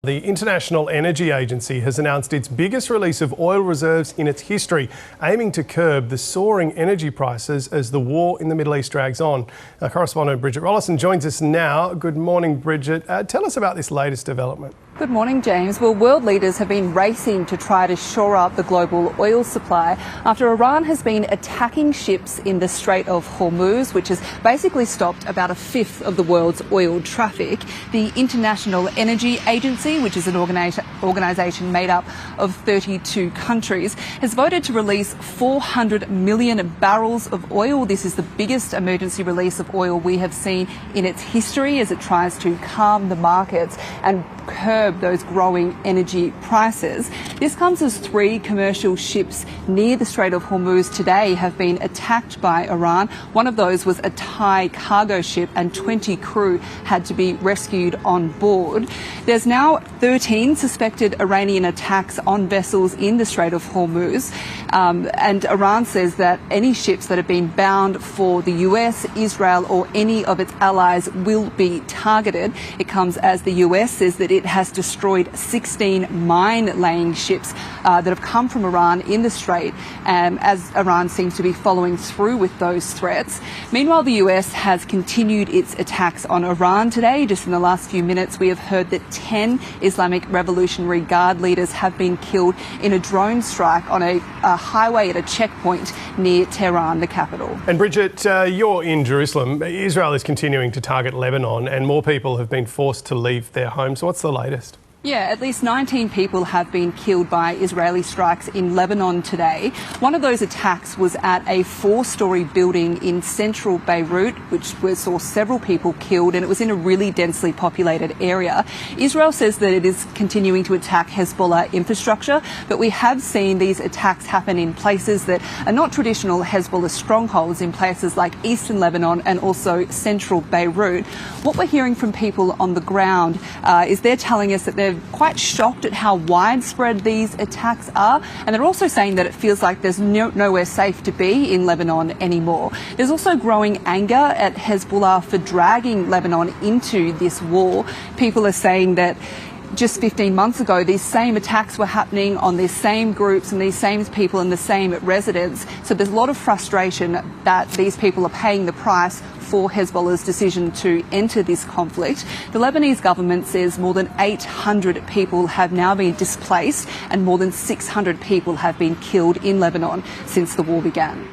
The International Energy Agency has announced its biggest release of oil reserves in its history, aiming to curb the soaring energy prices as the war in the Middle East drags on. Our correspondent Bridget Rollison joins us now. Good morning, Bridget. Tell us about this latest development. Good morning, James. Well, world leaders have been racing to try to shore up the global oil supply after Iran has been attacking ships in the Strait of Hormuz, which has basically stopped about a fifth of the world's oil traffic. The International Energy Agency, which is an organisation made up of 32 countries, has voted to release 400 million barrels of oil. This is the biggest emergency release of oil we have seen in its history as it tries to calm the markets and curb those growing energy prices. This comes as 3 commercial ships near the Strait of Hormuz today have been attacked by Iran. One of those was a Thai cargo ship and 20 crew had to be rescued on board. There's now 13 suspected Iranian attacks on vessels in the Strait of Hormuz, and Iran says that any ships that have been bound for the US, Israel or any of its allies will be targeted. It comes as the US says that it has destroyed 16 mine-laying ships that have come from Iran in the Strait, as Iran seems to be following through with those threats. Meanwhile, the US has continued its attacks on Iran today. Just in the last few minutes, we have heard that 10 Islamic Revolutionary Guard leaders have been killed in a drone strike on a highway at a checkpoint near Tehran, the capital. And Bridget, you're in Jerusalem. Israel is continuing to target Lebanon and more people have been forced to leave their homes. What's the latest? Yeah, at least 19 people have been killed by Israeli strikes in Lebanon today. One of those attacks was at a 4-storey building in central Beirut, which saw several people killed, and it was in a really densely populated area. Israel says that it is continuing to attack Hezbollah infrastructure, but we have seen these attacks happen in places that are not traditional Hezbollah strongholds, in places like eastern Lebanon and also central Beirut. What we're hearing from people on the ground is they're telling us that they're quite shocked at how widespread these attacks are, and they're also saying that it feels like there's nowhere safe to be in Lebanon anymore. There's also growing anger at Hezbollah for dragging Lebanon into this war. People are saying that just 15 months ago, these same attacks were happening on these same groups and these same people in the same residence. So there's a lot of frustration that these people are paying the price for Hezbollah's decision to enter this conflict. The Lebanese government says more than 800 people have now been displaced and more than 600 people have been killed in Lebanon since the war began.